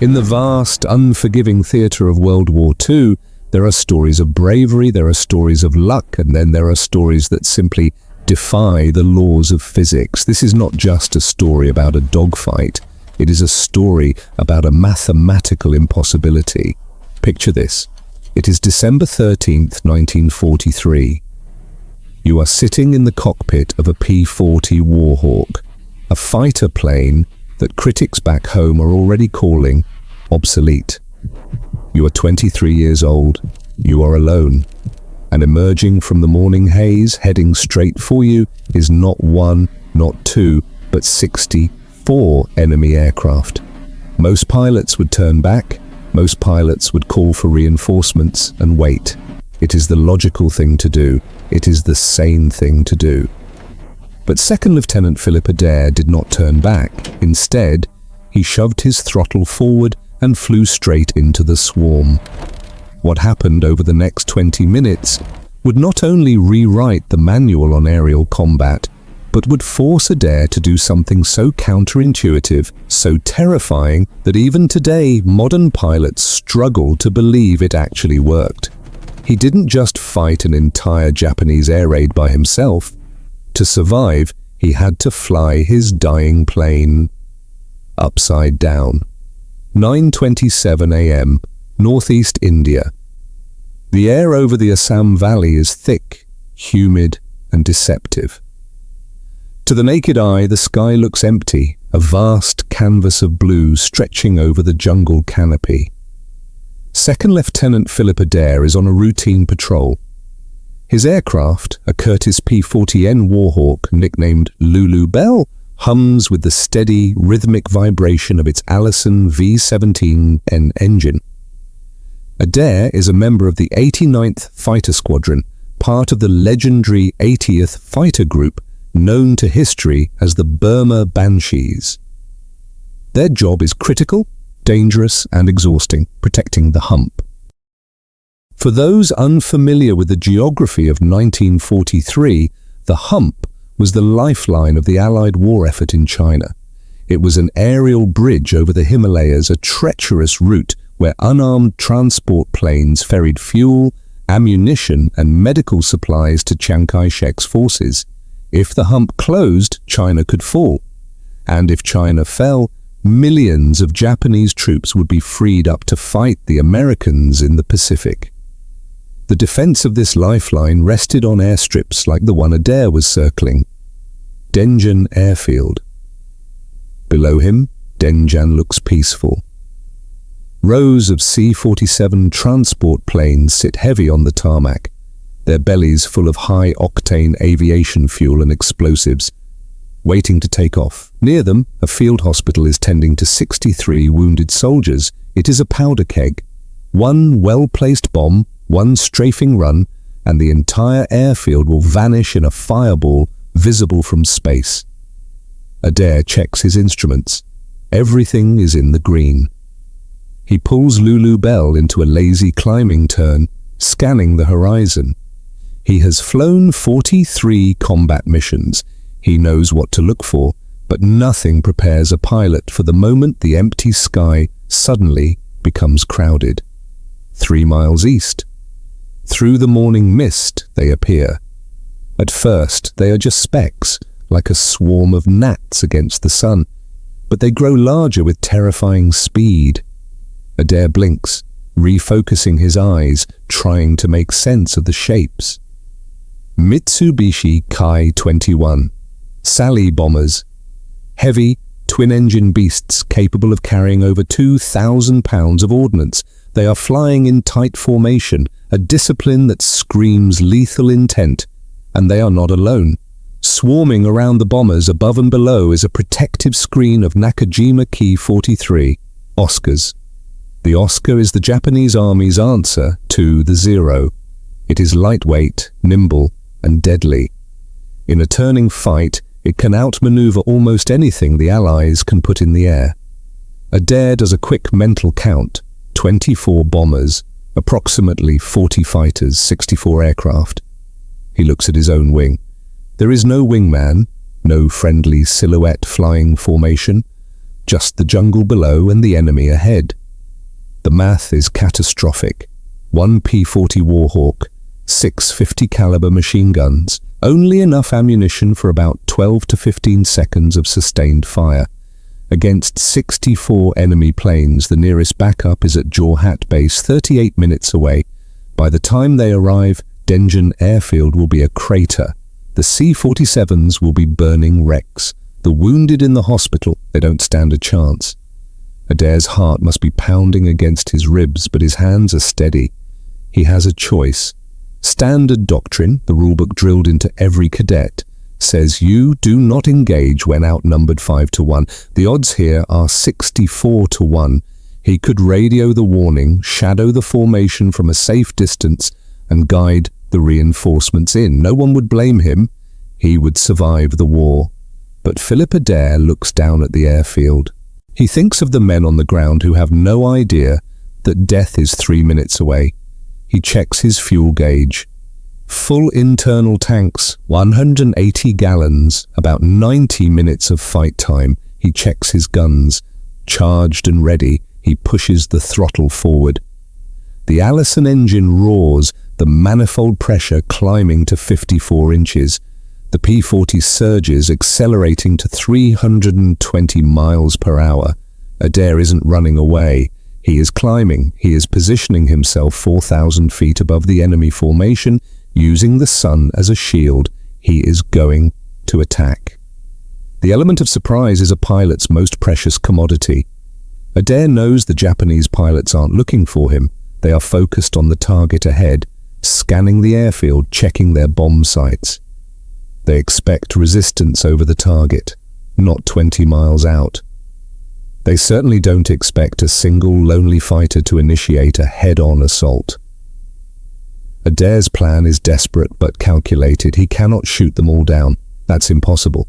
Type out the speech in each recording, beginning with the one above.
In the vast, unforgiving theatre of World War II, there are stories of bravery, there are stories of luck, and then there are stories that simply defy the laws of physics. This is not just a story about a dogfight. It is a story about a mathematical impossibility. Picture this. It is December 13th, 1943. You are sitting in the cockpit of a P-40 Warhawk, a fighter plane that critics back home are already calling obsolete. You are 23 years old. You are alone. And emerging from the morning haze, heading straight for you, is not one, not two, but 64 enemy aircraft. Most pilots would turn back. Most pilots would call for reinforcements and wait. It is the logical thing to do. It is the sane thing to do. But Second Lieutenant Philip Adair did not turn back. Instead, he shoved his throttle forward and flew straight into the swarm. What happened over the next 20 minutes would not only rewrite the manual on aerial combat, but would force Adair to do something so counterintuitive, so terrifying, that even today modern pilots struggle to believe it actually worked. He didn't just fight an entire Japanese air raid by himself. To survive, he had to fly his dying plane upside down. 9:27 a.m., northeast India. The air over the Assam Valley is thick, humid, and deceptive. To the naked eye, the sky looks empty, a vast canvas of blue stretching over the jungle canopy. Second Lieutenant Philip Adair is on a routine patrol. His aircraft, a Curtiss P-40 Warhawk nicknamed Lulu Bell, hums with the steady, rhythmic vibration of its Allison V-17N engine. Adair is a member of the 89th Fighter Squadron, part of the legendary 80th Fighter Group, known to history as the Burma Banshees. Their job is critical, dangerous, and exhausting, protecting the hump. For those unfamiliar with the geography of 1943, the hump was the lifeline of the Allied war effort in China. It was an aerial bridge over the Himalayas, a treacherous route where unarmed transport planes ferried fuel, ammunition, and medical supplies to Chiang Kai-shek's forces. If the hump closed, China could fall. And if China fell, millions of Japanese troops would be freed up to fight the Americans in the Pacific. The defense of this lifeline rested on airstrips like the one Adair was circling. Denjan Airfield. Below him, Denjan looks peaceful. Rows of C-47 transport planes sit heavy on the tarmac, their bellies full of high-octane aviation fuel and explosives, waiting to take off. Near them, a field hospital is tending to 63 wounded soldiers. It is a powder keg. One well-placed bomb, one strafing run, and the entire airfield will vanish in a fireball visible from space. Adair checks his instruments. Everything is in the green. He pulls Lulu Bell into a lazy climbing turn, scanning the horizon. He has flown 43 combat missions. He knows what to look for, but nothing prepares a pilot for the moment the empty sky suddenly becomes crowded. 3 miles east. Through the morning mist, they appear. At first, they are just specks, like a swarm of gnats against the sun, but they grow larger with terrifying speed. Adair blinks, refocusing his eyes, trying to make sense of the shapes. Mitsubishi Kai-21, Sally bombers, heavy, twin-engine beasts capable of carrying over 2,000 pounds of ordnance. They are flying in tight formation, a discipline that screams lethal intent, and they are not alone. Swarming around the bombers above and below is a protective screen of Nakajima Ki-43, Oscars. The Oscar is the Japanese Army's answer to the Zero. It is lightweight, nimble, and deadly. In a turning fight, it can outmaneuver almost anything the Allies can put in the air. Adair does a quick mental count. 24 bombers, approximately 40 fighters, 64 aircraft. He looks at his own wing. There is no wingman, no friendly silhouette flying formation, just the jungle below and the enemy ahead. The math is catastrophic. 1 P-40 Warhawk, 6 50 caliber machine guns, only enough ammunition for about 12 to 15 seconds of sustained fire. Against 64 enemy planes, the nearest backup is at Jorhat Base, 38 minutes away. By the time they arrive, Denjan Airfield will be a crater. The C-47s will be burning wrecks. The wounded in the hospital, they don't stand a chance. Adair's heart must be pounding against his ribs, but his hands are steady. He has a choice. Standard doctrine, the rulebook drilled into every cadet, says you do not engage when outnumbered 5-1. The odds here are 64-1. He could radio the warning, shadow the formation from a safe distance, and guide the reinforcements in. No one would blame him. He would survive the war. But Philip Adair looks down at the airfield. He thinks of the men on the ground who have no idea that death is 3 minutes away. He checks his fuel gauge. Full internal tanks, 180 gallons, about 90 minutes of fight time. He checks his guns. Charged and ready, he pushes the throttle forward. The Allison engine roars, the manifold pressure climbing to 54 inches. The P-40 surges, accelerating to 320 miles per hour. Adair isn't running away. He is climbing. He is positioning himself 4,000 feet above the enemy formation, using the sun as a shield. He is going to attack. The element of surprise is a pilot's most precious commodity. Adair knows the Japanese pilots aren't looking for him. They are focused on the target ahead, scanning the airfield, checking their bomb sites. They expect resistance over the target, not 20 miles out. They certainly don't expect a single lonely fighter to initiate a head-on assault. Adair's plan is desperate but calculated. He cannot shoot them all down. That's impossible.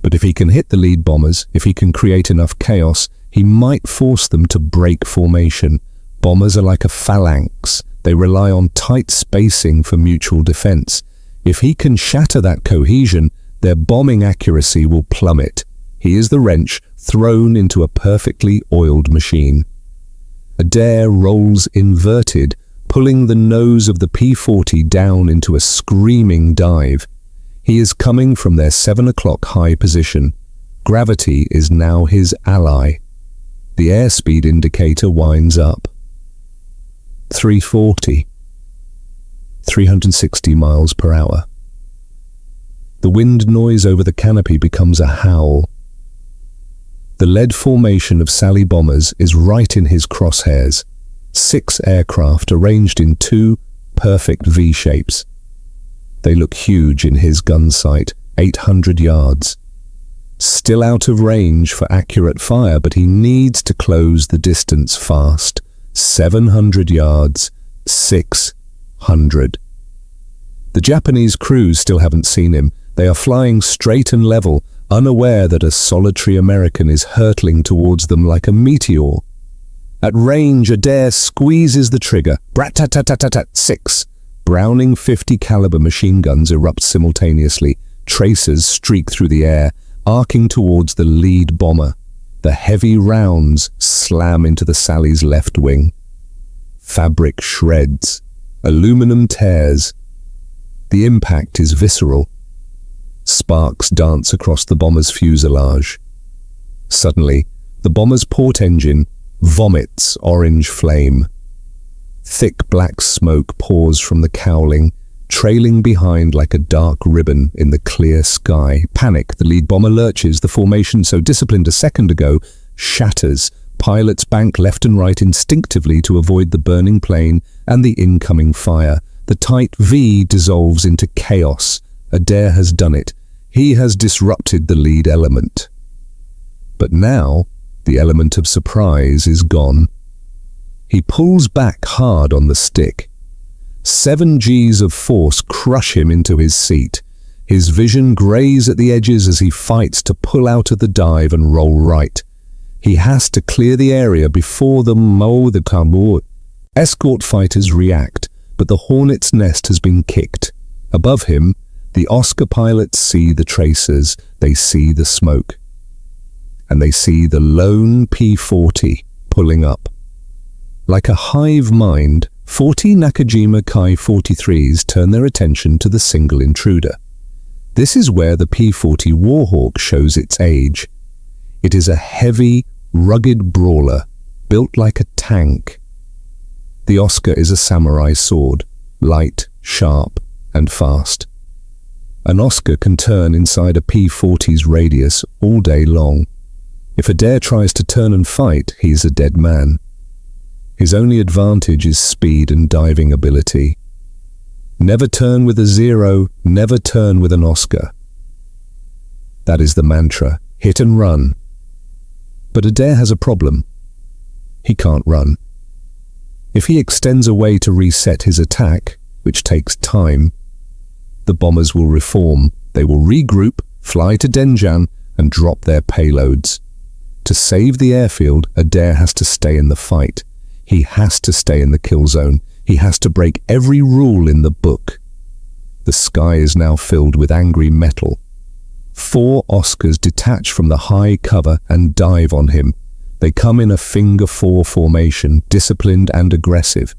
But if he can hit the lead bombers, if he can create enough chaos, he might force them to break formation. Bombers are like a phalanx. They rely on tight spacing for mutual defense. If he can shatter that cohesion, their bombing accuracy will plummet. He is the wrench thrown into a perfectly oiled machine. Adair rolls inverted, pulling the nose of the P-40 down into a screaming dive. He is coming from their 7 o'clock high position. Gravity is now his ally. The airspeed indicator winds up. 340. 360 miles per hour. The wind noise over the canopy becomes a howl. The lead formation of Sally bombers is right in his crosshairs. 6 aircraft arranged in 2 perfect V-shapes. They look huge in his gun sight, 800 yards. Still out of range for accurate fire, but he needs to close the distance fast. 700 yards, 600. The Japanese crews still haven't seen him. They are flying straight and level, unaware that a solitary American is hurtling towards them like a meteor. At range, Adair squeezes the trigger. Brat-tat-tat-tat-tat, 6. Browning 50 caliber machine guns erupt simultaneously. Tracers streak through the air, arcing towards the lead bomber. The heavy rounds slam into the Sally's left wing. Fabric shreds. Aluminum tears. The impact is visceral. Sparks dance across the bomber's fuselage. Suddenly, the bomber's port engine vomits orange flame. Thick black smoke pours from the cowling, trailing behind like a dark ribbon in the clear sky. Panic, the lead bomber lurches. The formation so disciplined a second ago shatters. Pilots bank left and right instinctively to avoid the burning plane and the incoming fire. The tight V dissolves into chaos. Adair has done it. He has disrupted the lead element. But now, the element of surprise is gone. He pulls back hard on the stick. 7 Gs of force crush him into his seat. His vision grays at the edges as he fights to pull out of the dive and roll right. He has to clear the area before the Kabul. Escort fighters react, but the hornet's nest has been kicked. Above him, the Oscar pilots see the tracers. They see the smoke. and they see the lone P-40 pulling up. Like a hive mind, 40 Nakajima Ki-43s turn their attention to the single intruder. This is where the P-40 Warhawk shows its age. It is a heavy, rugged brawler, built like a tank. The Oscar is a samurai sword, light, sharp, and fast. An Oscar can turn inside a P-40's radius all day long. If Adair tries to turn and fight, he's a dead man. His only advantage is speed and diving ability. Never turn with a Zero, never turn with an Oscar. That is the mantra, hit and run. But Adair has a problem. He can't run. If he extends away to reset his attack, which takes time, the bombers will reform. They will regroup, fly to Denjan, and drop their payloads. To save the airfield, Adair has to stay in the fight. He has to stay in the kill zone. He has to break every rule in the book. The sky is now filled with angry metal. 4 Oscars detach from the high cover and dive on him. They come in a finger 4 formation, disciplined and aggressive.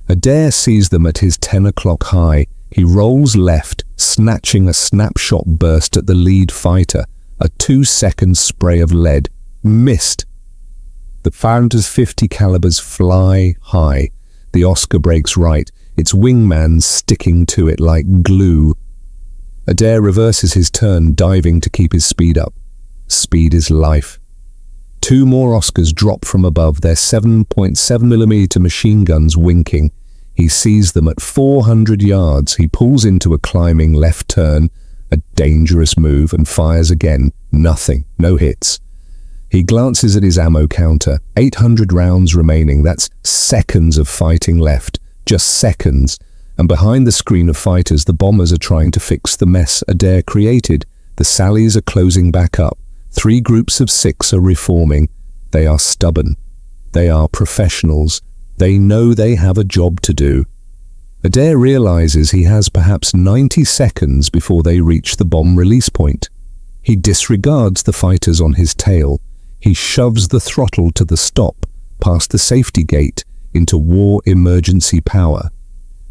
Adair sees them at his 10 o'clock high. He rolls left, snatching a snapshot burst at the lead fighter. A 2-second spray of lead. Missed. The Founder's 50 calibers fly high. The Oscar breaks right, its wingman sticking to it like glue. Adair reverses his turn, diving to keep his speed up. Speed is life. 2 more Oscars drop from above, their 7.7mm machine guns winking. He sees them at 400 yards. He pulls into a climbing left turn, a dangerous move, and fires again. Nothing, no hits. He glances at his ammo counter. 800 rounds remaining. That's seconds of fighting left. Just seconds. And behind the screen of fighters, the bombers are trying to fix the mess Adair created. The Sallies are closing back up. 3 groups of 6 are reforming. They are stubborn. They are professionals. They know they have a job to do. Adair realizes he has perhaps 90 seconds before they reach the bomb release point. He disregards the fighters on his tail. He shoves the throttle to the stop, past the safety gate, into war emergency power.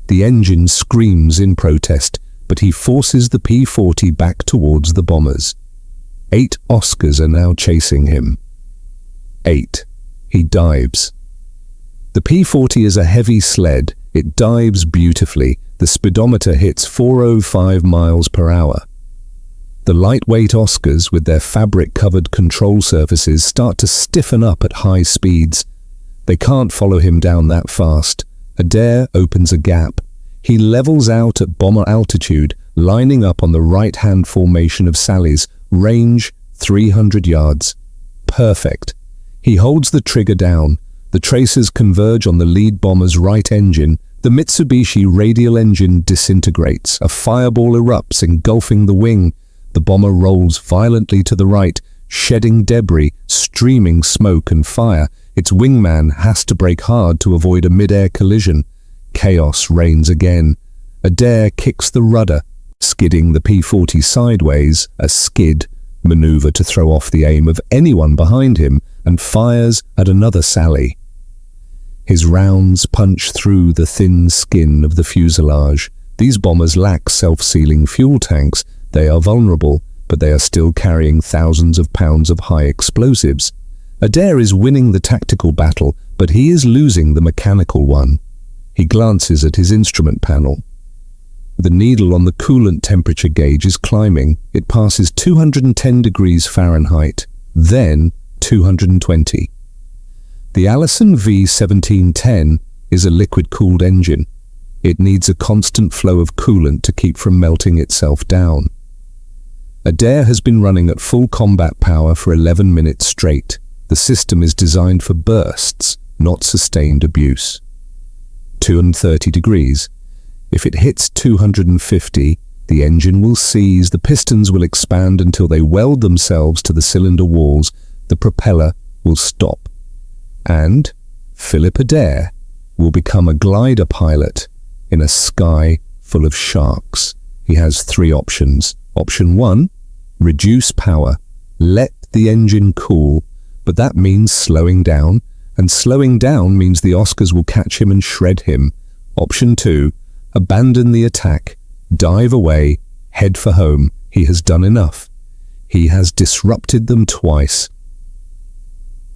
The engine screams in protest, but he forces the P-40 back towards the bombers. 8 Oscars are now chasing him. 8. He dives. The P-40 is a heavy sled. It dives beautifully. The speedometer hits 405 miles per hour. The lightweight Oscars, with their fabric-covered control surfaces, start to stiffen up at high speeds. They can't follow him down that fast. Adair opens a gap. He levels out at bomber altitude, lining up on the right-hand formation of Sally's, range 300 yards. Perfect. He holds the trigger down. The tracers converge on the lead bomber's right engine. The Mitsubishi radial engine disintegrates. A fireball erupts, engulfing the wing. The bomber rolls violently to the right, shedding debris, streaming smoke and fire. Its wingman has to brake hard to avoid a mid-air collision. Chaos reigns again. Adair kicks the rudder, skidding the P-40 sideways, a skid maneuver to throw off the aim of anyone behind him, and fires at another Sally. His rounds punch through the thin skin of the fuselage. These bombers lack self-sealing fuel tanks. They are vulnerable, but they are still carrying thousands of pounds of high explosives. Adair is winning the tactical battle, but he is losing the mechanical one. He glances at his instrument panel. The needle on the coolant temperature gauge is climbing. It passes 210 degrees Fahrenheit, then 220. The Allison V1710 is a liquid-cooled engine. It needs a constant flow of coolant to keep from melting itself down. Adair has been running at full combat power for 11 minutes straight. The system is designed for bursts, not sustained abuse. 230 degrees. If it hits 250, the engine will seize, the pistons will expand until they weld themselves to the cylinder walls, the propeller will stop. And Philip Adair will become a glider pilot in a sky full of sharks. He has 3 options. Option 1, reduce power. Let the engine cool, but that means slowing down, and slowing down means the Oscars will catch him and shred him. Option 2, abandon the attack, dive away, head for home. He has done enough. He has disrupted them twice.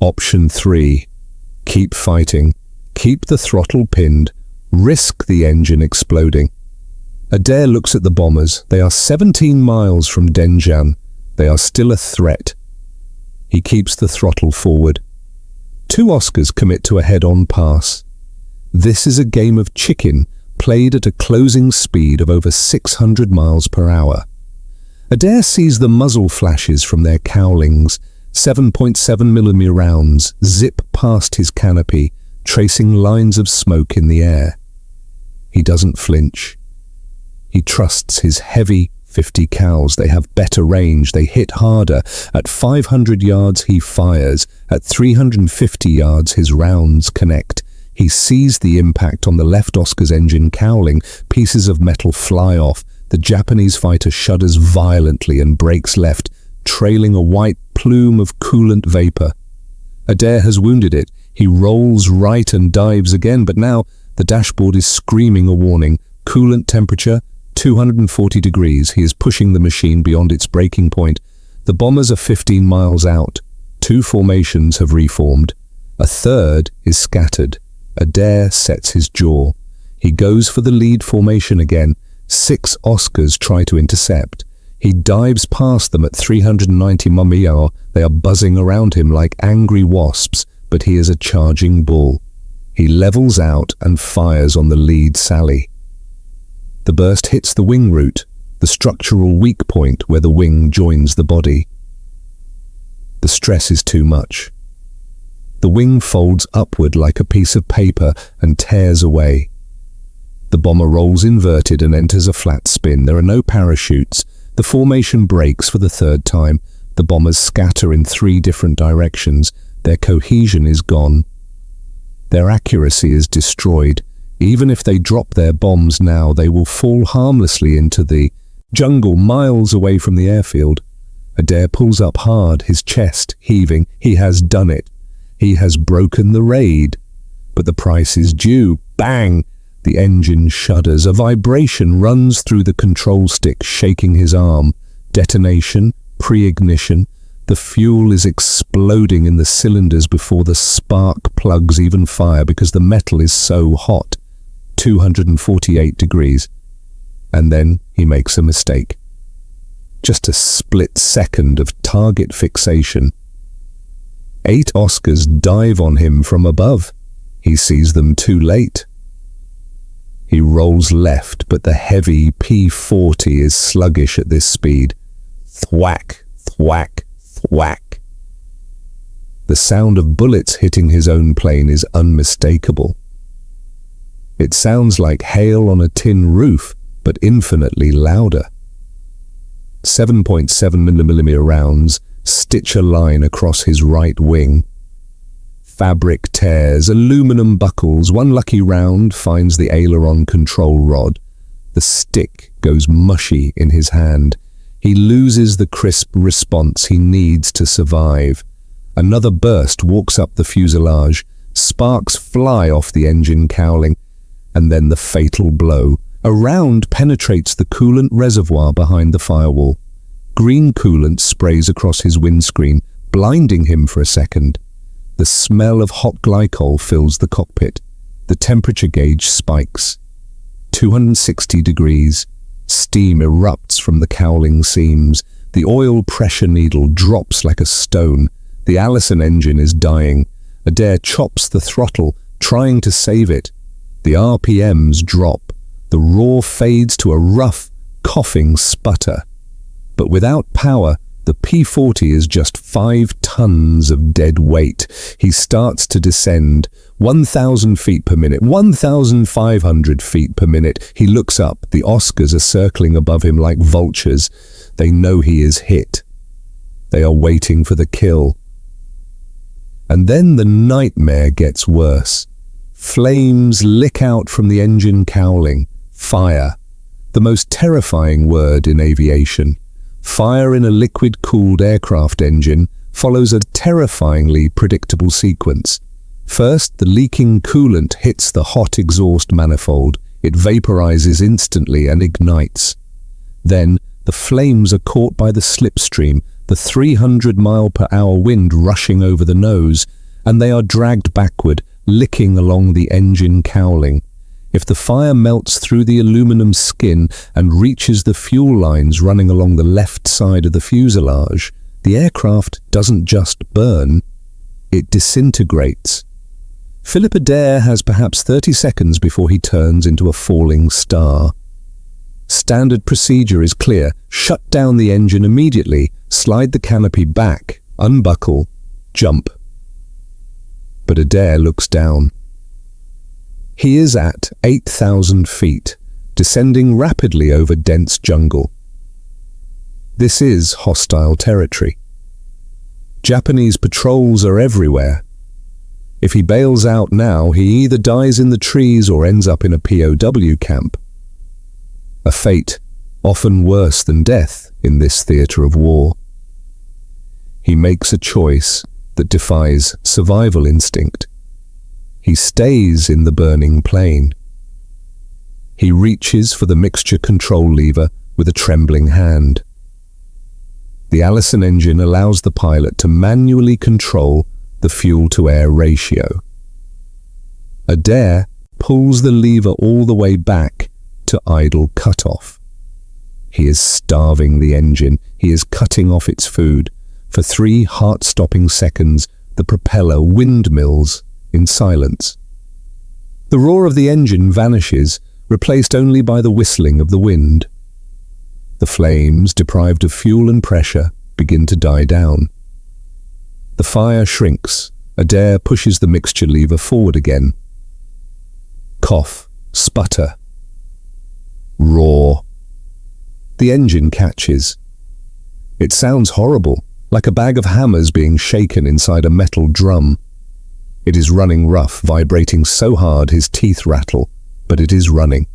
Option 3, keep fighting, keep the throttle pinned, risk the engine exploding. Adair looks at the bombers. They are 17 miles from Denjan. They are still a threat. He keeps the throttle forward. 2 Oscars commit to a head-on pass. This is a game of chicken played at a closing speed of over 600 miles per hour. Adair sees the muzzle flashes from their cowlings. 7.7mm rounds zip past his canopy, tracing lines of smoke in the air. He doesn't flinch. He trusts his heavy .50 cows. They have better range. They hit harder. At 500 yards, he fires. At 350 yards, his rounds connect. He sees the impact on the left Oscar's engine cowling. Pieces of metal fly off. The Japanese fighter shudders violently and breaks left, trailing a white plume of coolant vapor. Adair has wounded it. He rolls right and dives again, but now the dashboard is screaming a warning. Coolant temperature, 240 degrees. He is pushing the machine beyond its breaking point. The bombers are 15 miles out. 2 formations have reformed. A third is scattered. Adair sets his jaw. He goes for the lead formation again. 6 Oscars try to intercept. He dives past them at 390 mph. They are buzzing around him like angry wasps, but he is a charging bull. He levels out and fires on the lead sally. The burst hits the wing root, the structural weak point where the wing joins the body. The stress is too much. The wing folds upward like a piece of paper and tears away. The bomber rolls inverted and enters a flat spin. There are no parachutes. The formation breaks for the 3rd time. The bombers scatter in 3 different directions. Their cohesion is gone. Their accuracy is destroyed. Even if they drop their bombs now, they will fall harmlessly into the jungle miles away from the airfield. Adair pulls up hard, his chest heaving. He has done it. He has broken the raid. But the price is due. Bang! The engine shudders. A vibration runs through the control stick, shaking his arm. Detonation, pre-ignition. The fuel is exploding in the cylinders before the spark plugs even fire because the metal is so hot. 248 degrees. And then he makes a mistake. Just a split second of target fixation. 8 Oscars dive on him from above. He sees them too late. He rolls left, but the heavy P-40 is sluggish at this speed. Thwack, thwack, thwack. The sound of bullets hitting his own plane is unmistakable. It sounds like hail on a tin roof, but infinitely louder. 7.7mm rounds stitch a line across his right wing. Fabric tears, aluminum buckles. One lucky round finds the aileron control rod. The stick goes mushy in his hand. He loses the crisp response he needs to survive. Another burst walks up the fuselage. Sparks fly off the engine cowling. And then the fatal blow. A round penetrates the coolant reservoir behind the firewall. Green coolant sprays across his windscreen, blinding him for a second. The smell of hot glycol fills the cockpit. The temperature gauge spikes. 260 degrees. Steam erupts from the cowling seams. The oil pressure needle drops like a stone. The Allison engine is dying. Adair chops the throttle, trying to save it. The RPMs drop. The roar fades to a rough, coughing sputter. But without power, the P-40 is just 5 tons of dead weight. He starts to descend. 1,000 feet per minute, 1,500 feet per minute. He looks up. The Oscars are circling above him like vultures. They know he is hit. They are waiting for the kill. And then the nightmare gets worse. Flames lick out from the engine cowling. Fire. The most terrifying word in aviation. Fire in a liquid-cooled aircraft engine. follows a terrifyingly predictable sequence. First, the leaking coolant hits the hot exhaust manifold. It vaporizes instantly and ignites. Then, the flames are caught by the slipstream, the 300-mile-per-hour wind rushing over the nose, and they are dragged backward, licking along the engine cowling. If the fire melts through the aluminum skin and reaches the fuel lines running along the left side of the fuselage, the aircraft doesn't just burn, it disintegrates. Philip Adair has perhaps 30 seconds before he turns into a falling star. Standard procedure is clear. Shut down the engine immediately, slide the canopy back, unbuckle, jump. But Adair looks down. He is at 8,000 feet, descending rapidly over dense jungle. This is hostile territory. Japanese patrols are everywhere. If he bails out now, he either dies in the trees or ends up in a POW camp. A fate often worse than death in this theatre of war. He makes a choice that defies survival instinct. He stays in the burning plane. He reaches for the mixture control lever with a trembling hand. The Allison engine allows the pilot to manually control the fuel-to-air ratio. Adair pulls the lever all the way back to idle cutoff. He is starving the engine. He is cutting off its food. For 3 heart-stopping seconds, the propeller windmills in silence. The roar of the engine vanishes, replaced only by the whistling of the wind. The flames, deprived of fuel and pressure, begin to die down. The fire shrinks. Adair pushes the mixture lever forward again. Cough, sputter, roar. The engine catches. It sounds horrible, like a bag of hammers being shaken inside a metal drum. It is running rough, vibrating so hard his teeth rattle, but it is running.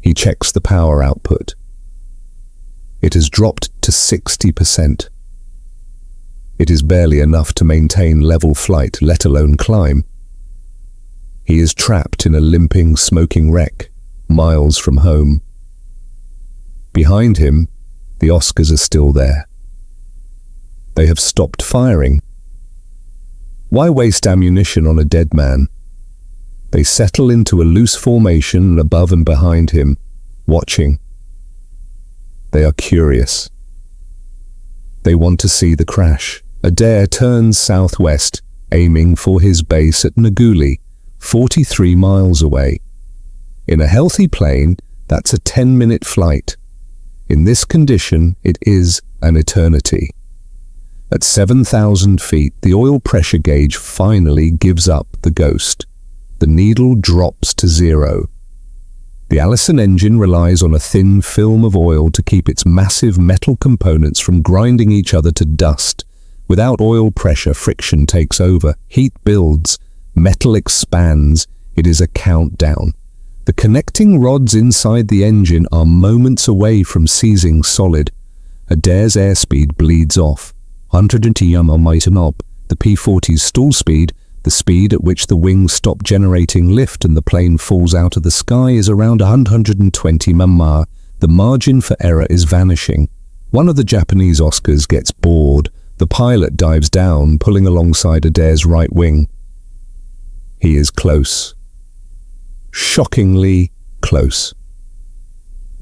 He checks the power output. It has dropped to 60%. It is barely enough to maintain level flight, let alone climb. He is trapped in a limping, smoking wreck, miles from home. Behind him, the Oscars are still there. They have stopped firing. Why waste ammunition on a dead man? They settle into a loose formation above and behind him, watching. They are curious. They want to see the crash. Adair turns southwest, aiming for his base at Nguli, 43 miles away. In a healthy plane, that's a 10-minute flight. In this condition, it is an eternity. At 7,000 feet, the oil pressure gauge finally gives up the ghost. The needle drops to 0. The Allison engine relies on a thin film of oil to keep its massive metal components from grinding each other to dust. Without oil pressure, friction takes over, heat builds, metal expands. It is a countdown. The connecting rods inside the engine are moments away from seizing solid. Adair's airspeed bleeds off. 120 mph. The P-40's stall speed, the speed at which the wings stop generating lift and the plane falls out of the sky, is around 120 mph. The margin for error is vanishing. One of the Japanese Oscars gets bored. The pilot dives down, pulling alongside Adair's right wing. He is close. Shockingly close.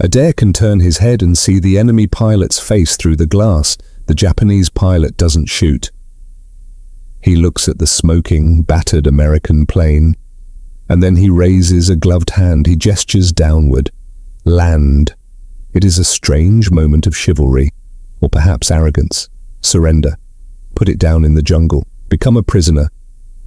Adair can turn his head and see the enemy pilot's face through the glass. The Japanese pilot doesn't shoot. He looks at the smoking, battered American plane, and then he raises a gloved hand. He gestures downward. Land. It is a strange moment of chivalry, or perhaps arrogance. Surrender. Put it down in the jungle. Become a prisoner,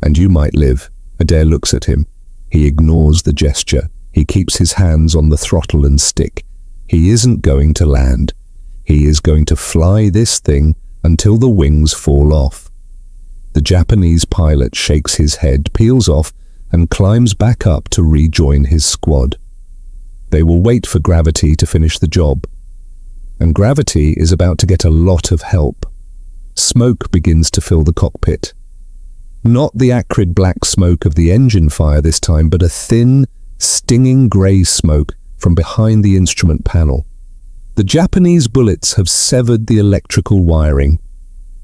and you might live. Adair looks at him. He ignores the gesture. He keeps his hands on the throttle and stick. He isn't going to land. He is going to fly this thing until the wings fall off. The Japanese pilot shakes his head, peels off, and climbs back up to rejoin his squad. They will wait for gravity to finish the job. And gravity is about to get a lot of help. Smoke begins to fill the cockpit. Not the acrid black smoke of the engine fire this time, but a thin, stinging grey smoke from behind the instrument panel. The Japanese bullets have severed the electrical wiring.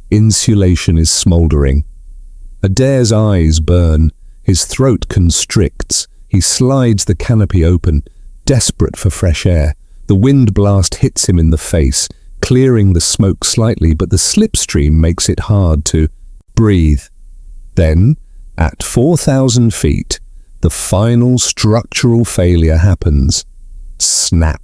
Insulation is smouldering. Adair's eyes burn. His throat constricts. He slides the canopy open, desperate for fresh air. The wind blast hits him in the face, clearing the smoke slightly, but the slipstream makes it hard to breathe. Then, at 4,000 feet, the final structural failure happens. Snap.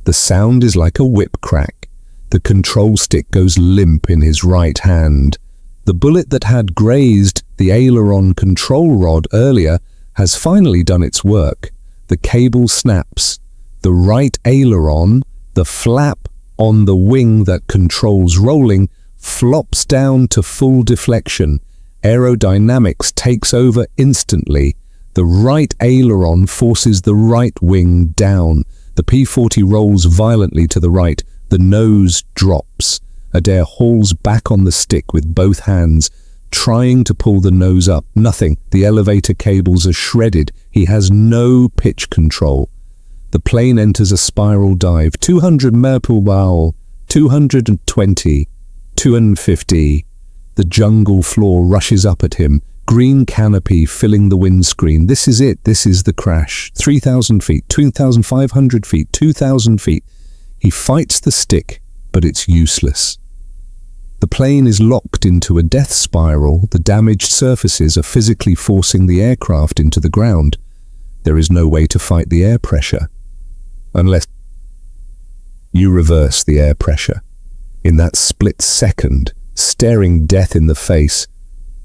The sound is like a whip crack. The control stick goes limp in his right hand. The bullet that had grazed the aileron control rod earlier has finally done its work. The cable snaps. The right aileron, the flap on the wing that controls rolling, flops down to full deflection. Aerodynamics takes over instantly. The right aileron forces the right wing down. The P-40 rolls violently to the right. The nose drops. Adair hauls back on the stick with both hands, trying to pull the nose up. Nothing. The elevator cables are shredded. He has no pitch control. The plane enters a spiral dive. 200 mph, 220, 250. The jungle floor rushes up at him. Green canopy filling the windscreen. This is it. This is the crash. 3,000 feet, 2,500 feet, 2,000 feet. He fights the stick, but it's useless. The plane is locked into a death spiral. The damaged surfaces are physically forcing the aircraft into the ground. There is no way to fight the air pressure, unless you reverse the air pressure. In that split second, staring death in the face,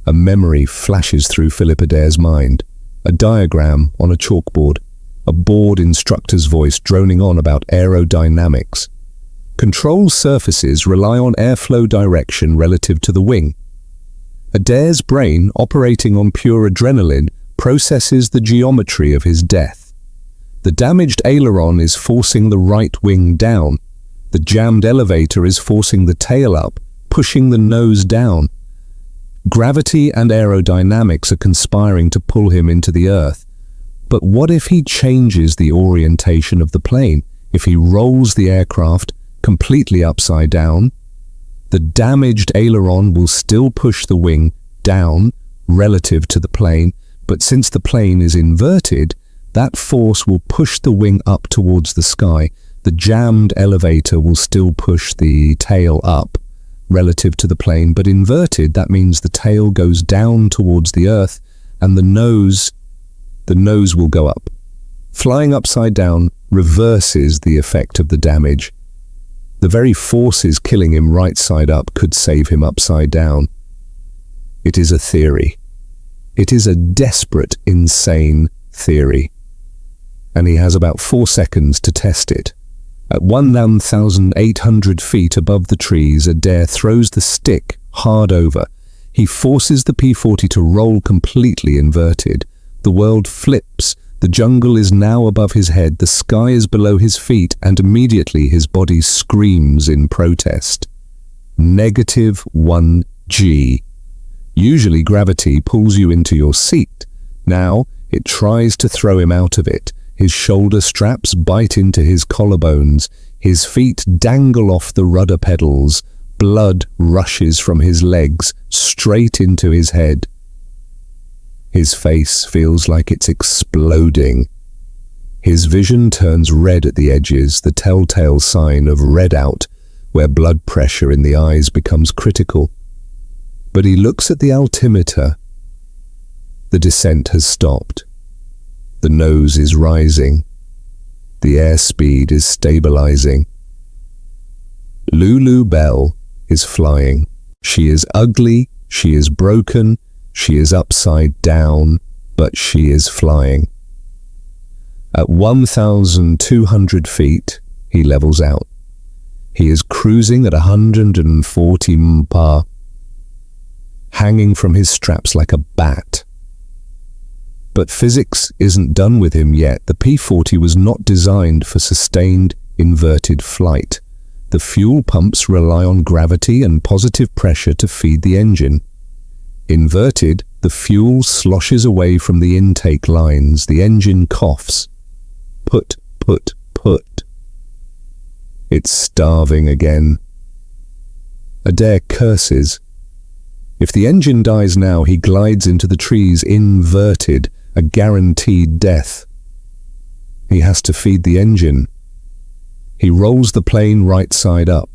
a memory flashes through Philip Adair's mind. A diagram on a chalkboard, a bored instructor's voice droning on about aerodynamics. Control surfaces rely on airflow direction relative to the wing. Adair's brain, operating on pure adrenaline, processes the geometry of his death. The damaged aileron is forcing the right wing down. The jammed elevator is forcing the tail up, pushing the nose down. Gravity and aerodynamics are conspiring to pull him into the earth. But what if he changes the orientation of the plane? If he rolls the aircraft completely upside down, the damaged aileron will still push the wing down relative to the plane, but since the plane is inverted, that force will push the wing up towards the sky. The jammed elevator will still push the tail up relative to the plane, but inverted, that means the tail goes down towards the earth and the nose will go up. Flying upside down reverses the effect of the damage. The very forces killing him right side up could save him upside down. It is a theory. It is a desperate, insane theory. And he has about 4 seconds to test it. At 1,800 feet above the trees, Adair throws the stick hard over. He forces the P-40 to roll completely inverted. The world flips. The jungle is now above his head. The sky is below his feet, and immediately his body screams in protest. -1 g. Usually gravity pulls you into your seat. Now it tries to throw him out of it. His shoulder straps bite into his collarbones. His feet dangle off the rudder pedals. Blood rushes from his legs straight into his head. His face feels like it's exploding. His vision turns red at the edges, the telltale sign of readout, where blood pressure in the eyes becomes critical. But he looks at the altimeter. The descent has stopped. The nose is rising. The airspeed is stabilizing. Lulu Bell is flying. She is ugly, she is broken, she is upside down, but she is flying. At 1,200 feet, he levels out. He is cruising at 140 mph, hanging from his straps like a bat. But physics isn't done with him yet. The P-40 was not designed for sustained, inverted flight. the fuel pumps rely on gravity and positive pressure to feed the engine. Inverted, the fuel sloshes away from the intake lines. The engine coughs. Put, put, put. It's starving again. Adair curses. If the engine dies now, he glides into the trees inverted, a guaranteed death. He has to feed the engine. He rolls the plane right side up.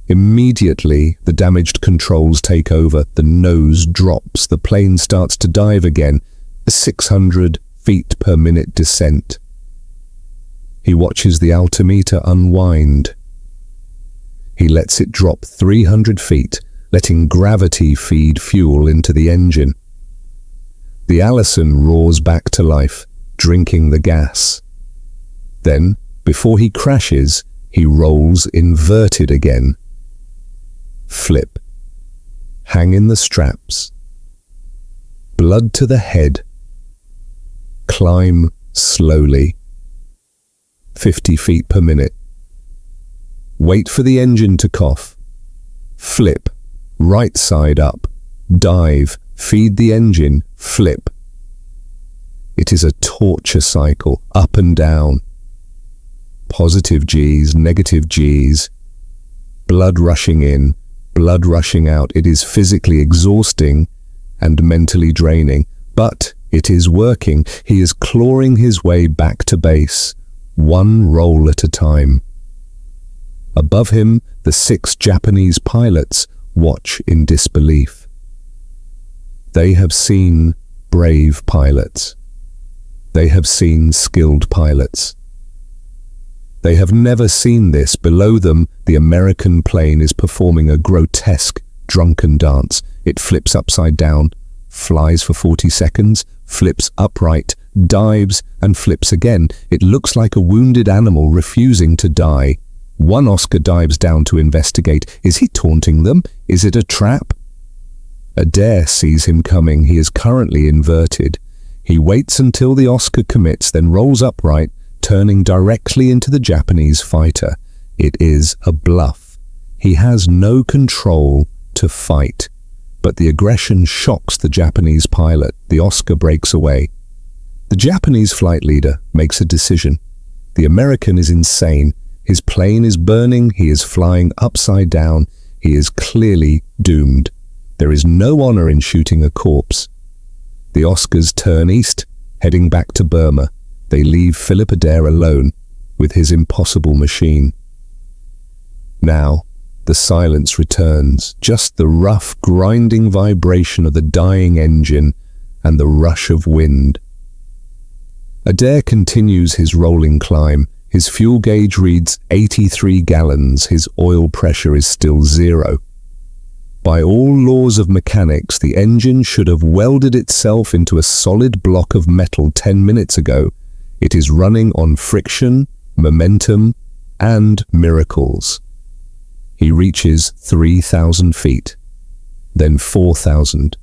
Immediately, the damaged controls take over. The nose drops. The plane starts to dive again. A 600 feet per minute descent. He watches the altimeter unwind. He lets it drop 300 feet, letting gravity feed fuel into the engine. The Allison roars back to life, drinking the gas. Then, before he crashes, he rolls inverted again. Flip. Hang in the straps. Blood to the head. Climb slowly. 50 feet per minute. Wait for the engine to cough. Flip. Right side up. Dive. Feed the engine. Flip. It is a torture cycle, up and down. Positive G's, negative G's. Blood rushing in, blood rushing out. It is physically exhausting and mentally draining, but it is working. He is clawing his way back to base, one roll at a time. Above him, the 6 Japanese pilots watch in disbelief. They have seen brave pilots. They have seen skilled pilots. They have never seen this. Below them, the American plane is performing a grotesque, drunken dance. It flips upside down, flies for 40 seconds, flips upright, dives, and flips again. It looks like a wounded animal refusing to die. One Oscar dives down to investigate. Is he taunting them? Is it a trap? Adair sees him coming. He is currently inverted. He waits until the Oscar commits, then rolls upright, turning directly into the Japanese fighter. It is a bluff. He has no control to fight, but the aggression shocks the Japanese pilot. The Oscar breaks away. The Japanese flight leader makes a decision. The American is insane. His plane is burning. He is flying upside down. He is clearly doomed. There is no honor in shooting a corpse. The Oscars turn east, heading back to Burma. They leave Philip Adair alone with his impossible machine. Now, the silence returns, just the rough, grinding vibration of the dying engine and the rush of wind. Adair continues his rolling climb. His fuel gauge reads 83 gallons. His oil pressure is still 0. By all laws of mechanics, the engine should have welded itself into a solid block of metal 10 minutes ago. It is running on friction, momentum, and miracles. He reaches 3,000 feet, then 4,000.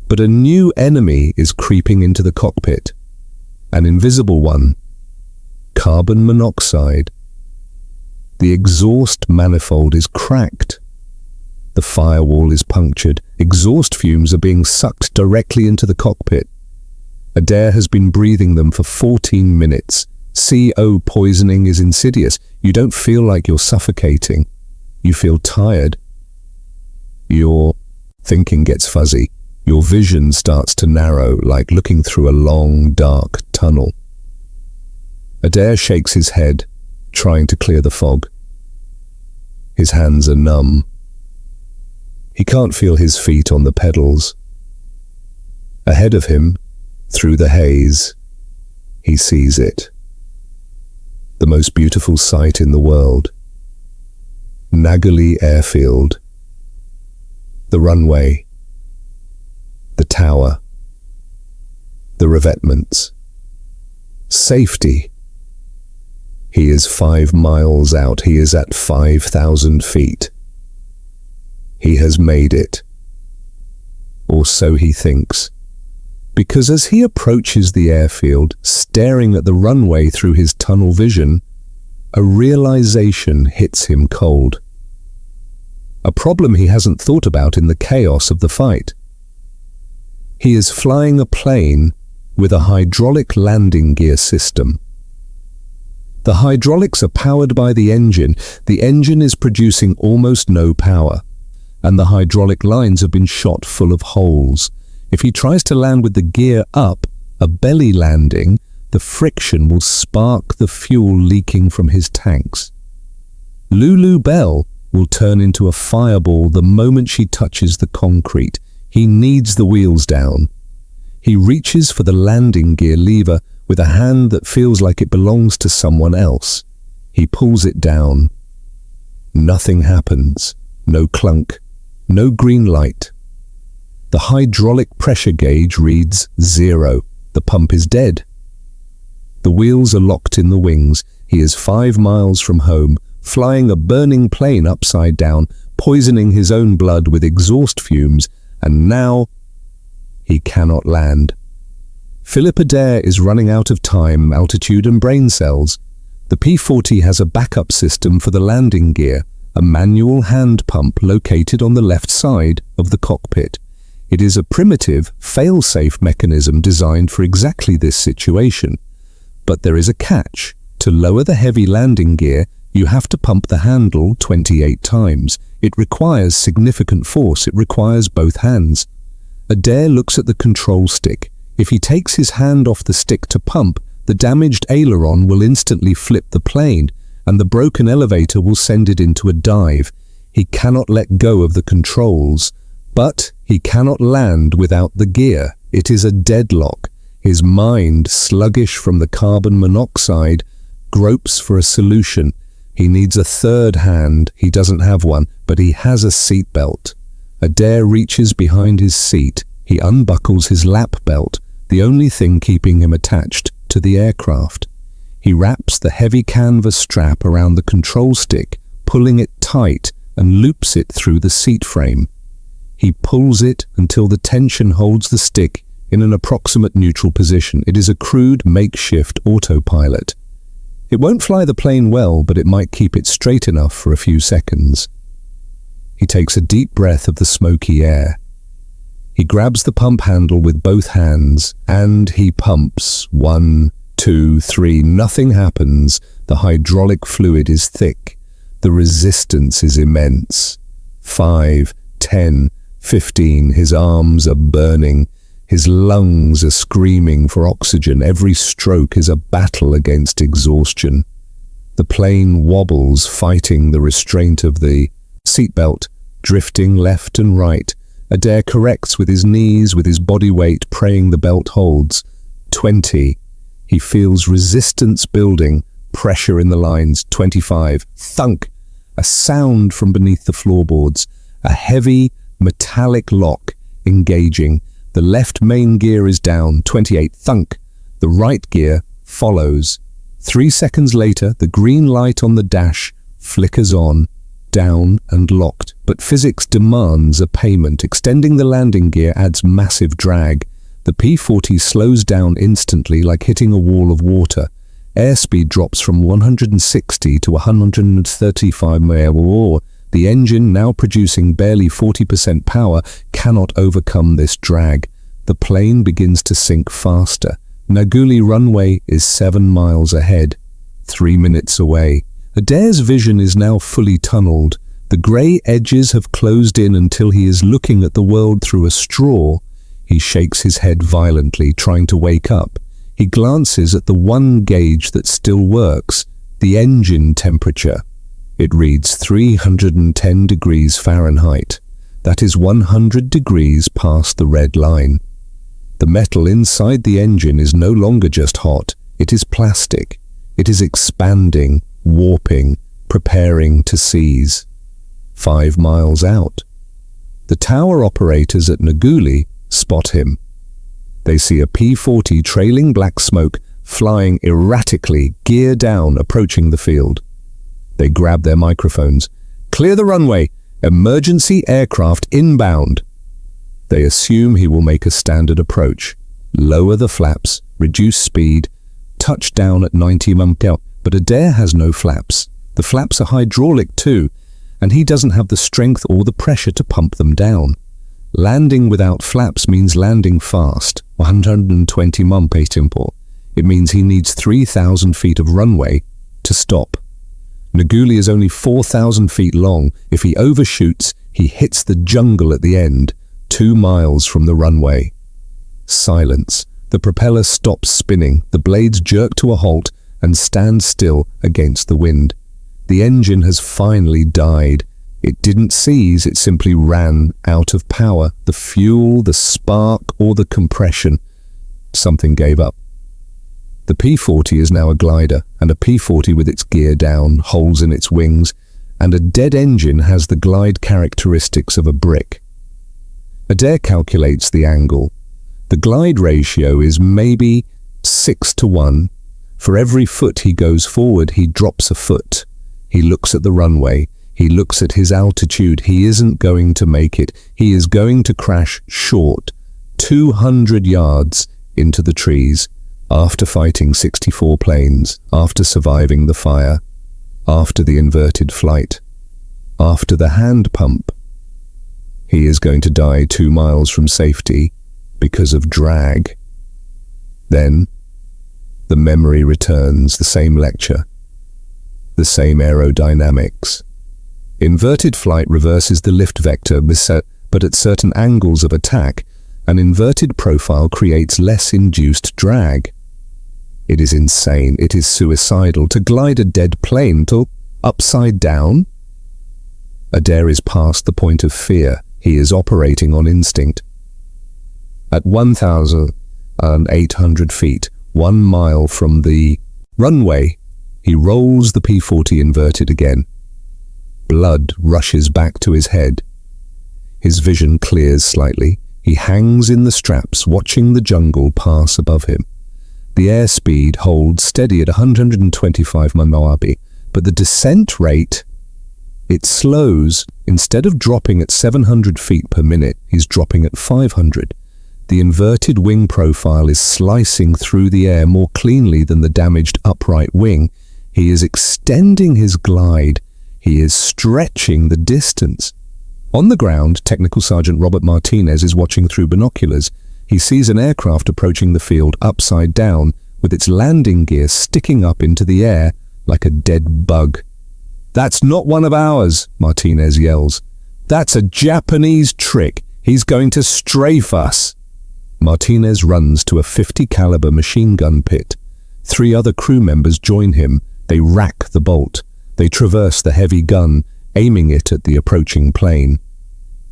But a new enemy is creeping into the cockpit. An invisible one. Carbon monoxide. The exhaust manifold is cracked. The firewall is punctured. Exhaust fumes are being sucked directly into the cockpit. Adair has been breathing them for 14 minutes. CO poisoning is insidious. You don't feel like you're suffocating. You feel tired. Your thinking gets fuzzy. Your vision starts to narrow, like looking through a long, dark tunnel. Adair shakes his head, trying to clear the fog. His hands are numb. He can't feel his feet on the pedals. Ahead of him, through the haze, he sees it. The most beautiful sight in the world. Nagali Airfield. The runway. The tower. The revetments. Safety. He is 5 miles out. He is at 5,000 feet. He has made it. Or so he thinks. Because as he approaches the airfield, staring at the runway through his tunnel vision, a realization hits him cold. A problem he hasn't thought about in the chaos of the fight. He is flying a plane with a hydraulic landing gear system. The hydraulics are powered by the engine. The engine is producing almost no power, and the hydraulic lines have been shot full of holes. If he tries to land with the gear up, a belly landing, the friction will spark the fuel leaking from his tanks. Lulu Bell will turn into a fireball the moment she touches the concrete. He needs the wheels down. He reaches for the landing gear lever with a hand that feels like it belongs to someone else. He pulls it down. Nothing happens. No clunk. No green light. The hydraulic pressure gauge reads 0. The pump is dead. The wheels are locked in the wings. He is 5 miles from home, flying a burning plane upside down, poisoning his own blood with exhaust fumes, and now he cannot land. Philip Adair is running out of time, altitude and brain cells. The P-40 has a backup system for the landing gear, a manual hand pump located on the left side of the cockpit. It is a primitive, fail-safe mechanism designed for exactly this situation. But there is a catch. To lower the heavy landing gear, you have to pump the handle 28 times. It requires significant force. It requires both hands. Adair looks at the control stick. If he takes his hand off the stick to pump, the damaged aileron will instantly flip the plane, and the broken elevator will send it into a dive. He cannot let go of the controls, but he cannot land without the gear. It is a deadlock. His mind, sluggish from the carbon monoxide, gropes for a solution. He needs a third hand. He doesn't have one, but he has a seatbelt. Adair reaches behind his seat. He unbuckles his lap belt, the only thing keeping him attached to the aircraft. He wraps the heavy canvas strap around the control stick, pulling it tight, and loops it through the seat frame. He pulls it until the tension holds the stick in an approximate neutral position. It is a crude makeshift autopilot. It won't fly the plane well, but it might keep it straight enough for a few seconds. He takes a deep breath of the smoky air. He grabs the pump handle with both hands, and he pumps. 1, 2, 3. Nothing happens. The hydraulic fluid is thick. The resistance is immense. 5, 10, 15. His arms are burning. His lungs are screaming for oxygen. Every stroke is a battle against exhaustion. The plane wobbles, fighting the restraint of the seatbelt, drifting left and right. Adair corrects with his knees, with his body weight, praying the belt holds. 20. He feels resistance building, pressure in the lines. 25. Thunk! A sound from beneath the floorboards. A heavy, metallic lock engaging. The left main gear is down. 28. Thunk! The right gear follows. 3 seconds later, the green light on the dash flickers on, down and locked. But physics demands a payment. Extending the landing gear adds massive drag. The P-40 slows down instantly, like hitting a wall of water. Airspeed drops from 160 to 135 miles per hour. The engine, now producing barely 40% power, cannot overcome this drag. The plane begins to sink faster. Naguli runway is 7 miles ahead, 3 minutes away. Adair's vision is now fully tunneled. The grey edges have closed in until he is looking at the world through a straw. He shakes his head violently, trying to wake up. He glances at the one gauge that still works, the engine temperature. It reads 310 degrees Fahrenheit. That is 100 degrees past the red line. The metal inside the engine is no longer just hot. It is plastic. It is expanding, warping, preparing to seize. 5 miles out. The tower operators at Naguli spot him. They see a P-40 trailing black smoke, flying erratically, gear down, approaching the field. They grab their microphones. Clear the runway. Emergency aircraft inbound. They assume he will make a standard approach. Lower the flaps, reduce speed, touch down at 90 mph. But Adair has no flaps. The flaps are hydraulic too, and he doesn't have the strength or the pressure to pump them down. Landing without flaps means landing fast, 120 mph tempo. It means he needs 3,000 feet of runway to stop. Nguli is only 4,000 feet long. If he overshoots, he hits the jungle at the end, 2 miles from the runway. Silence. The propeller stops spinning, the blades jerk to a halt and stand still against the wind. The engine has finally died. It didn't seize, it simply ran out of power. The fuel, the spark, or the compression. Something gave up. The P-40 is now a glider, and a P-40 with its gear down, holes in its wings, and a dead engine has the glide characteristics of a brick. Adair calculates the angle. The glide ratio is maybe 6:1. For every foot he goes forward, he drops a foot. He looks at the runway. He looks at his altitude. He isn't going to make it. He is going to crash short, 200 yards into the trees, after fighting 64 planes, after surviving the fire, after the inverted flight, after the hand pump. He is going to die 2 miles from safety because of drag. Then, the memory returns, the same lecture, the same aerodynamics. Inverted flight reverses the lift vector, but at certain angles of attack, an inverted profile creates less induced drag. It is insane, it is suicidal to glide a dead plane to upside down. Adair is past the point of fear. He is operating on instinct. At 1,800 feet, 1 mile from the runway, he rolls the P-40 inverted again. Blood rushes back to his head. His vision clears slightly. He hangs in the straps, watching the jungle pass above him. The airspeed holds steady at 125 mph, but the descent rate, it slows. Instead of dropping at 700 feet per minute, he's dropping at 500. The inverted wing profile is slicing through the air more cleanly than the damaged upright wing. He is extending his glide. He is stretching the distance. On the ground, Technical Sergeant Robert Martinez is watching through binoculars. He sees an aircraft approaching the field upside down, with its landing gear sticking up into the air like a dead bug. "That's not one of ours," Martinez yells. "That's a Japanese trick. He's going to strafe us." Martinez runs to a .50 caliber machine gun pit. 3 other crew members join him. They rack the bolt. They traverse the heavy gun, aiming it at the approaching plane.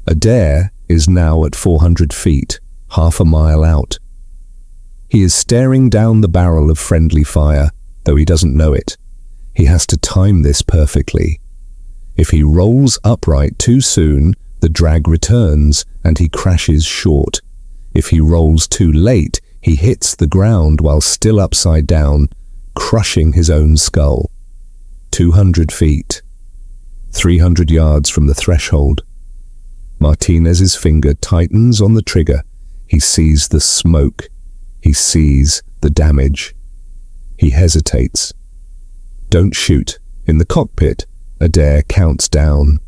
Adair is now at 400 feet, half a mile out. He is staring down the barrel of friendly fire, though he doesn't know it. He has to time this perfectly. If he rolls upright too soon, the drag returns and he crashes short. If he rolls too late, he hits the ground while still upside down, crushing his own skull. 200 feet. 300 yards from the threshold. Martinez's finger tightens on the trigger. He sees the smoke. He sees the damage. He hesitates. "Don't shoot." In the cockpit, Adair counts down.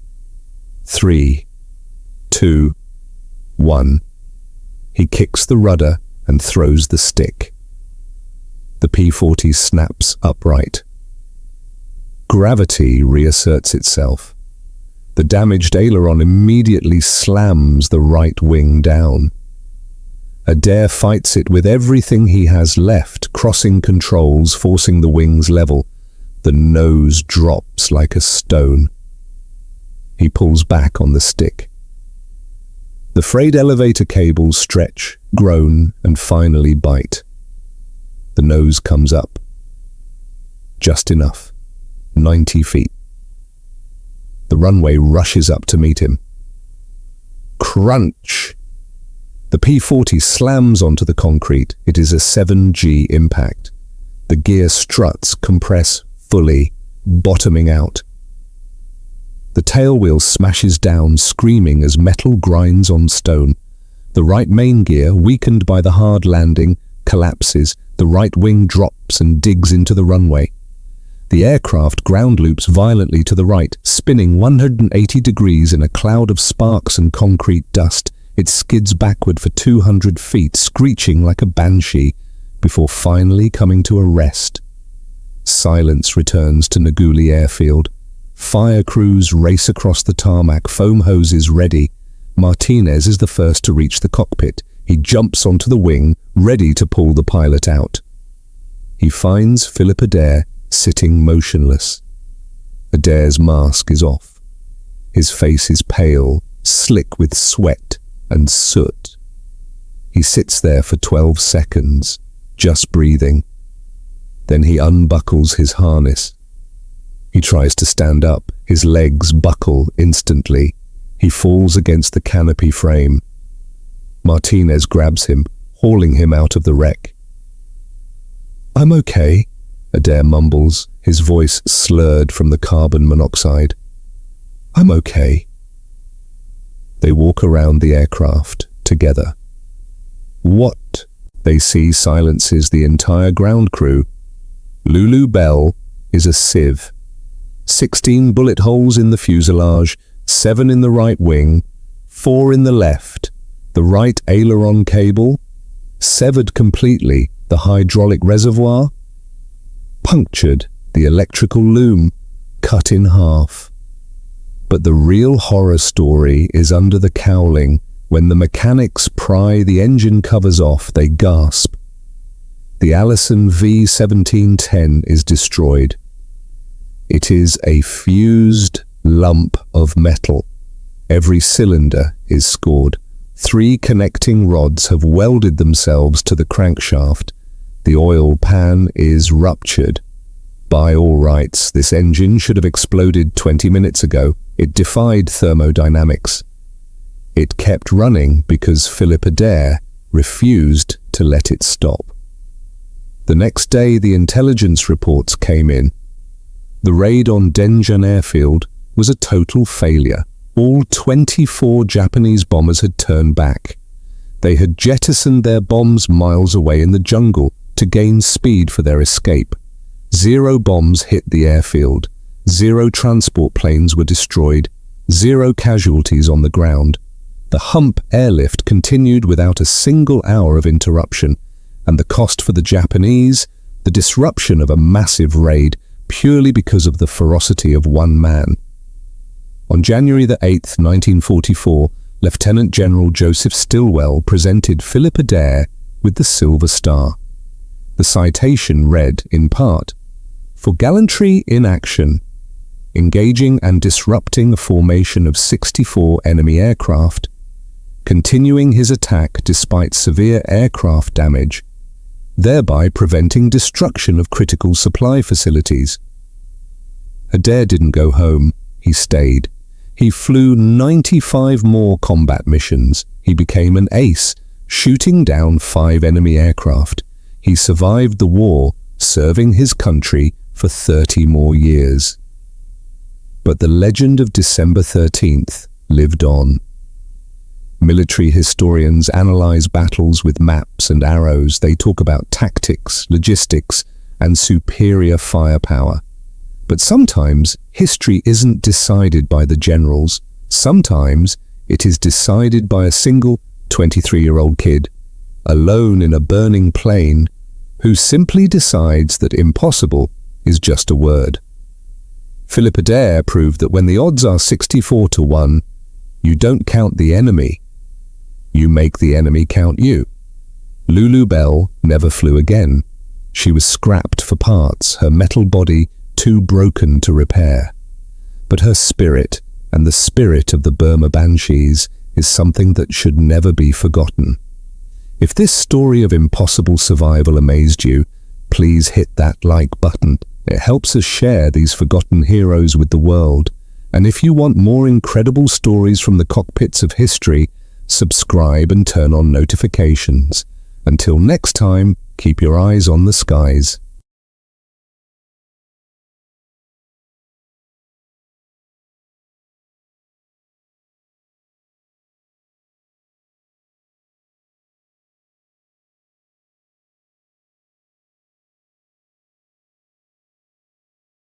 3, 2, 1. He kicks the rudder and throws the stick. The P-40 snaps upright. Gravity reasserts itself. The damaged aileron immediately slams the right wing down. Adair fights it with everything he has left, crossing controls, forcing the wings level. The nose drops like a stone. He pulls back on the stick. The frayed elevator cables stretch, groan, and finally bite. The nose comes up. Just enough. 90 feet. The runway rushes up to meet him. Crunch! The P-40 slams onto the concrete. It is a 7G impact. The gear struts compress fully, bottoming out. The tailwheel smashes down, screaming as metal grinds on stone. The right main gear, weakened by the hard landing, collapses. The right wing drops and digs into the runway. The aircraft ground loops violently to the right, spinning 180 degrees in a cloud of sparks and concrete dust. It skids backward for 200 feet, screeching like a banshee, before finally coming to a rest. Silence returns to Nguli Airfield. Fire crews race across the tarmac, foam hoses ready. Martinez is the first to reach the cockpit. He jumps onto the wing, ready to pull the pilot out. He finds Philip Adair sitting motionless. Adair's mask is off. His face is pale, slick with sweat and soot. He sits there for 12 seconds, just breathing. Then he unbuckles his harness. He tries to stand up. His legs buckle instantly. He falls against the canopy frame. Martinez grabs him, hauling him out of the wreck. "I'm okay," Adair mumbles, his voice slurred from the carbon monoxide. "I'm okay." They walk around the aircraft together. What they see silences the entire ground crew. Lulu Bell is a sieve. 16 bullet holes in the fuselage, 7 in the right wing, 4 in the left. The right aileron cable, severed completely, the hydraulic reservoir, punctured, the electrical loom, cut in half. But the real horror story is under the cowling. When the mechanics pry the engine covers off, they gasp. The Allison V-1710 is destroyed. It is a fused lump of metal. Every cylinder is scored. 3 connecting rods have welded themselves to the crankshaft. The oil pan is ruptured. By all rights, this engine should have exploded 20 minutes ago. It defied thermodynamics. It kept running because Philip Adair refused to let it stop. The next day, the intelligence reports came in. The raid on Denjan Airfield was a total failure. All 24 Japanese bombers had turned back. They had jettisoned their bombs miles away in the jungle to gain speed for their escape. 0 bombs hit the airfield. 0 transport planes were destroyed. 0 casualties on the ground. The hump airlift continued without a single hour of interruption, and the cost for the Japanese, the disruption of a massive raid, purely because of the ferocity of one man. On January the 8th, 1944, Lieutenant General Joseph Stilwell presented Philip Adair with the Silver Star. The citation read, in part, "For gallantry in action, engaging and disrupting a formation of 64 enemy aircraft, continuing his attack despite severe aircraft damage, thereby preventing destruction of critical supply facilities." Adair didn't go home, he stayed. He flew 95 more combat missions. He became an ace, shooting down 5 enemy aircraft. He survived the war, serving his country for 30 more years. But the legend of December 13th lived on. Military historians analyze battles with maps and arrows. They talk about tactics, logistics, and superior firepower. But sometimes history isn't decided by the generals. Sometimes it is decided by a single 23-year-old kid, alone in a burning plane, who simply decides that impossible is just a word. Philip Adair proved that when the odds are 64-1, you don't count the enemy, you make the enemy count you. Lulu Bell never flew again. She was scrapped for parts, her metal body too broken to repair. But her spirit, and the spirit of the Burma Banshees, is something that should never be forgotten. If this story of impossible survival amazed you, please hit that like button. It helps us share these forgotten heroes with the world. And if you want more incredible stories from the cockpits of history, subscribe and turn on notifications. Until next time, keep your eyes on the skies.